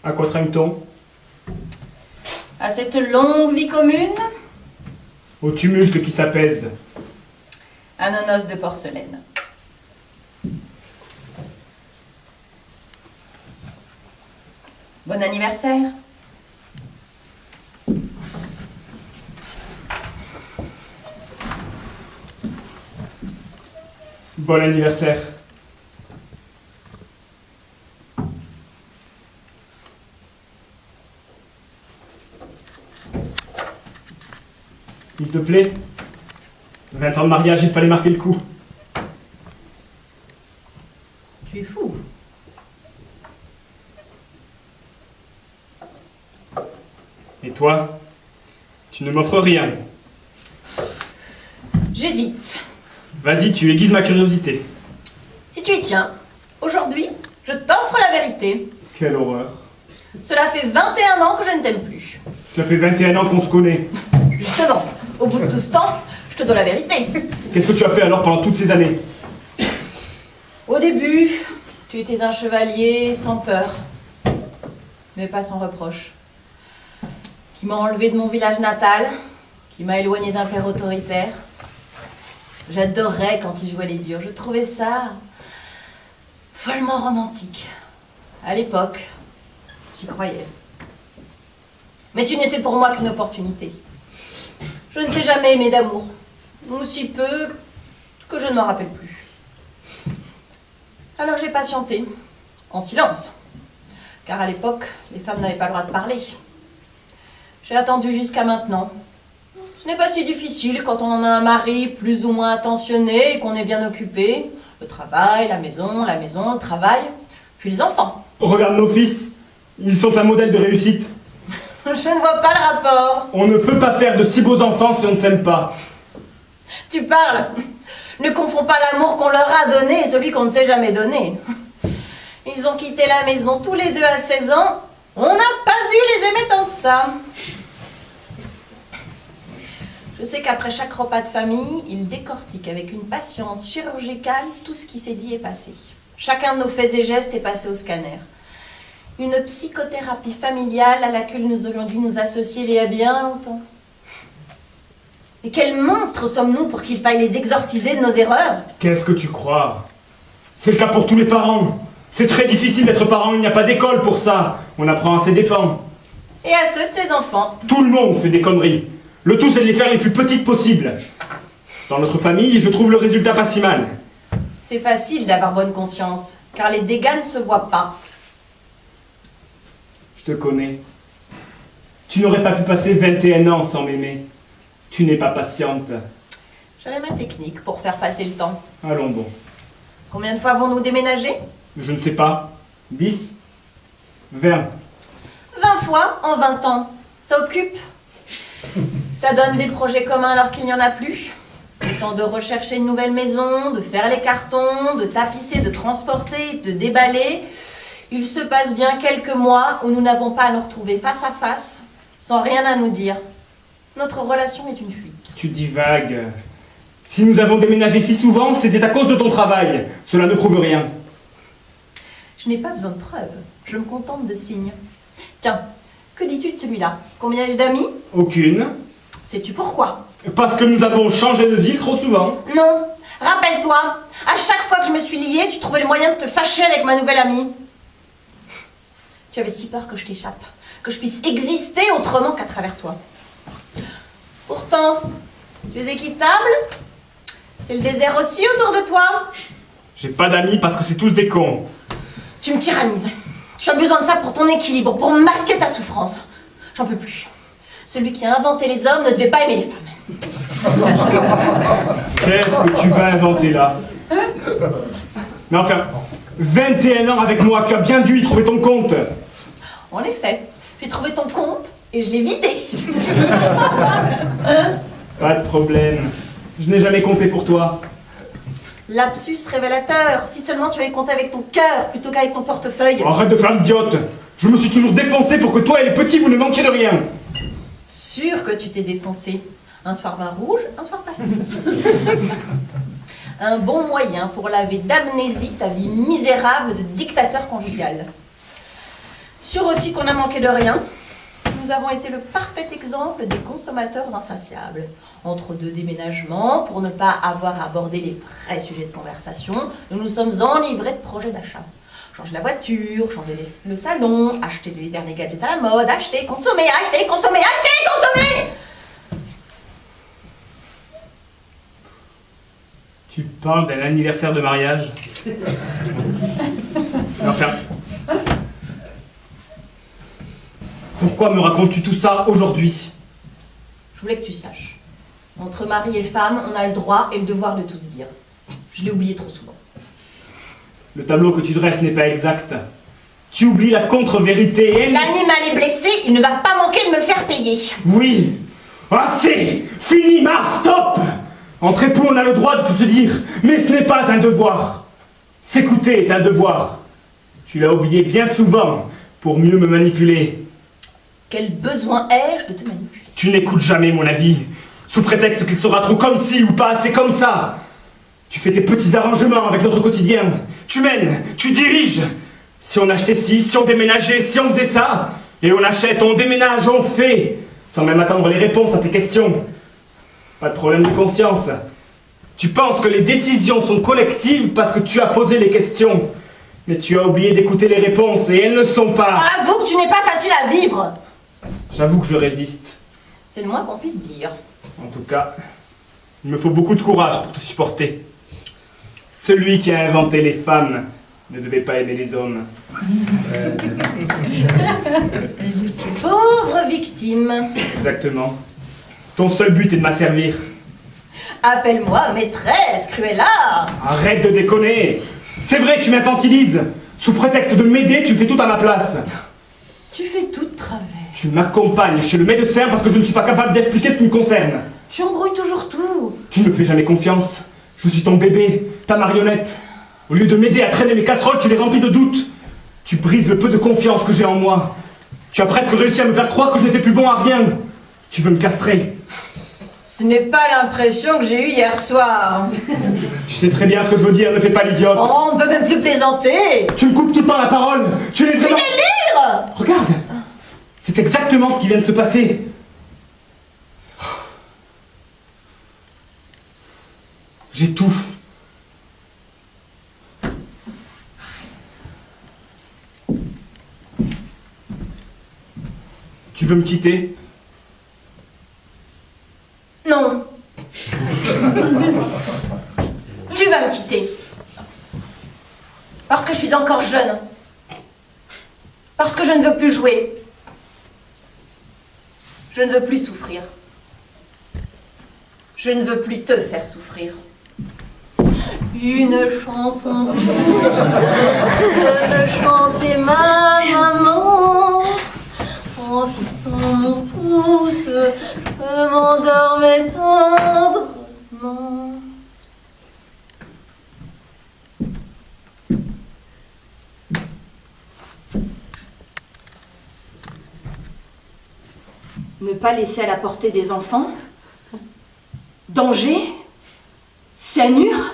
À quoi trame-t-on? À cette longue vie commune, Au tumulte qui s'apaise. à nos noces de porcelaine. Bon anniversaire. Bon anniversaire. Il te plaît? 20 ans de mariage, il fallait marquer le coup. Tu es fou. Et toi? Tu ne m'offres rien. J'hésite. Vas-y, tu aiguises ma curiosité. Si tu y tiens, aujourd'hui, je t'offre la vérité. Quelle horreur. Cela fait 21 ans que je ne t'aime plus. Cela fait 21 ans qu'on se connaît. Justement, au bout de tout ce temps, je te donne la vérité. Qu'est-ce que tu as fait alors pendant toutes ces années? Au début, tu étais un chevalier sans peur, mais pas sans reproche, qui m'a enlevé de mon village natal, qui m'a éloigné d'un père autoritaire. J'adorais quand tu jouais les durs, je trouvais ça follement romantique. À l'époque, j'y croyais. Mais tu n'étais pour moi qu'une opportunité. Je ne t'ai jamais aimé d'amour, ou si peu que je ne m'en rappelle plus. Alors j'ai patienté, en silence, car à l'époque, les femmes n'avaient pas le droit de parler. J'ai attendu jusqu'à maintenant. Ce n'est pas si difficile quand on en a un mari plus ou moins attentionné et qu'on est bien occupé. Le travail, la maison, le travail, puis les enfants. Regarde nos fils. Ils sont un modèle de réussite. Je ne vois pas le rapport. On ne peut pas faire de si beaux enfants si on ne s'aime pas. Tu parles. Ne confonds pas l'amour qu'on leur a donné et celui qu'on ne s'est jamais donné. Ils ont quitté la maison tous les deux à 16 ans. On n'a pas dû les aimer tant que ça. Je sais qu'après chaque repas de famille, ils décortiquent avec une patience chirurgicale tout ce qui s'est dit et passé. Chacun de nos faits et gestes est passé au scanner. Une psychothérapie familiale à laquelle nous aurions dû nous associer il y a bien longtemps. Et quels monstres sommes-nous pour qu'il faille les exorciser de nos erreurs? Qu'est-ce que tu crois? C'est le cas pour tous les parents. C'est très difficile d'être parent, il n'y a pas d'école pour ça. On apprend à ses dépens. Et à ceux de ses enfants. Tout le monde fait des conneries. Le tout, c'est de les faire les plus petites possibles. Dans notre famille, je trouve le résultat pas si mal. C'est facile d'avoir bonne conscience, car les dégâts ne se voient pas. Je te connais. Tu n'aurais pas pu passer 21 ans sans m'aimer. Tu n'es pas patiente. J'avais ma technique pour faire passer le temps. Allons bon. Combien de fois avons-nous déménagé? Je ne sais pas. 10? 20? 20 fois en 20 ans. Ça occupe. Ça donne des projets communs alors qu'il n'y en a plus. Le temps de rechercher une nouvelle maison, de faire les cartons, de tapisser, de transporter, de déballer. Il se passe bien quelques mois où nous n'avons pas à nous retrouver face à face, sans rien à nous dire. Notre relation est une fuite. Tu divagues. Si nous avons déménagé si souvent, c'était à cause de ton travail. Cela ne prouve rien. Je n'ai pas besoin de preuves. Je me contente de signes. Tiens, que dis-tu de celui-là? Combien ai-je d'amis? Aucune. Sais-tu pourquoi? Parce que nous avons changé de ville trop souvent. Non. Rappelle-toi, à chaque fois que je me suis liée, tu trouvais le moyen de te fâcher avec ma nouvelle amie. Tu avais si peur que je t'échappe, que je puisse exister autrement qu'à travers toi. Pourtant, tu es équitable. C'est le désert aussi autour de toi. J'ai pas d'amis parce que c'est tous des cons. Tu me tyrannises. Tu as besoin de ça pour ton équilibre, pour masquer ta souffrance. J'en peux plus. Celui qui a inventé les hommes ne devait pas aimer les femmes. Qu'est-ce que tu vas inventer là? Mais enfin, 21 ans avec moi, tu as bien dû y trouver ton compte. En effet, j'ai trouvé ton compte et je l'ai vidé. Pas de problème. Je n'ai jamais compté pour toi. Lapsus révélateur. Si seulement tu avais compté avec ton cœur plutôt qu'avec ton portefeuille. Arrête de faire l'idiote. Je me suis toujours défoncé pour que toi et les petits, vous ne manquiez de rien. Sûr que tu t'es défoncé. Un soir vin rouge, un soir pastis. Un bon moyen pour laver d'amnésie ta vie misérable de dictateur conjugal. Sûr aussi qu'on a manqué de rien. Nous avons été le parfait exemple des consommateurs insatiables. Entre deux déménagements, pour ne pas avoir abordé les vrais sujets de conversation, nous nous sommes enivrés de projets d'achat. Changer la voiture, changer le salon, acheter les derniers gadgets à la mode, acheter, consommer, acheter, consommer, acheter, consommer. Tu parles d'un anniversaire de mariage? Enfin, pourquoi me racontes-tu tout ça aujourd'hui? Je voulais que tu saches. Entre mari et femme, on a le droit et le devoir de tout se dire. Je l'ai oublié trop souvent. Le tableau que tu dresses n'est pas exact. Tu oublies la contre-vérité. L'animal est blessé, il ne va pas manquer de me le faire payer. Oui. Assez. Fini, Marc, stop. Entre époux, on a le droit de tout se dire, mais ce n'est pas un devoir. S'écouter est un devoir. Tu l'as oublié bien souvent pour mieux me manipuler. Quel besoin ai-je de te manipuler? Tu n'écoutes jamais mon avis, sous prétexte qu'il sera trop comme ci ou pas assez comme ça. Tu fais tes petits arrangements avec notre quotidien. Tu mènes, tu diriges. Si on achetait ci, si on déménageait, si on faisait ça. Et on achète, on déménage, on fait. Sans même attendre les réponses à tes questions. Pas de problème de conscience. Tu penses que les décisions sont collectives parce que tu as posé les questions. Mais tu as oublié d'écouter les réponses et elles ne sont pas. Avoue que tu n'es pas facile à vivre. J'avoue que je résiste. C'est le moins qu'on puisse dire. En tout cas, il me faut beaucoup de courage pour te supporter. Celui qui a inventé les femmes ne devait pas aimer les hommes. Pauvre victime. Exactement. Ton seul but est de m'asservir. Appelle-moi maîtresse, Cruella. Arrête de déconner. C'est vrai que tu m'infantilises. Sous prétexte de m'aider, tu fais tout à ma place. Tu fais tout de travers. Tu m'accompagnes chez le médecin parce que je ne suis pas capable d'expliquer ce qui me concerne. Tu embrouilles toujours tout. Tu ne me fais jamais confiance. Je suis ton bébé, ta marionnette. Au lieu de m'aider à traîner mes casseroles, tu les remplis de doutes. Tu brises le peu de confiance que j'ai en moi. Tu as presque réussi à me faire croire que je n'étais plus bon à rien. Tu veux me castrer. Ce n'est pas l'impression que j'ai eue hier soir. Tu sais très bien ce que je veux dire, ne fais pas l'idiote. Oh, on ne peut même plus plaisanter. Tu me coupes tout le temps la parole. Tu es Tu délires. Regarde. C'est exactement ce qui vient de se passer. J'étouffe. Tu veux me quitter? Non. Tu vas me quitter. Parce que je suis encore jeune. Parce que je ne veux plus jouer. Je ne veux plus souffrir. Je ne veux plus te faire souffrir. Une chanson douce, je me chantais ma maman. En suçant mon pouce, je m'endormais tendrement. Ne pas laisser à la portée des enfants? Danger? Cyanure?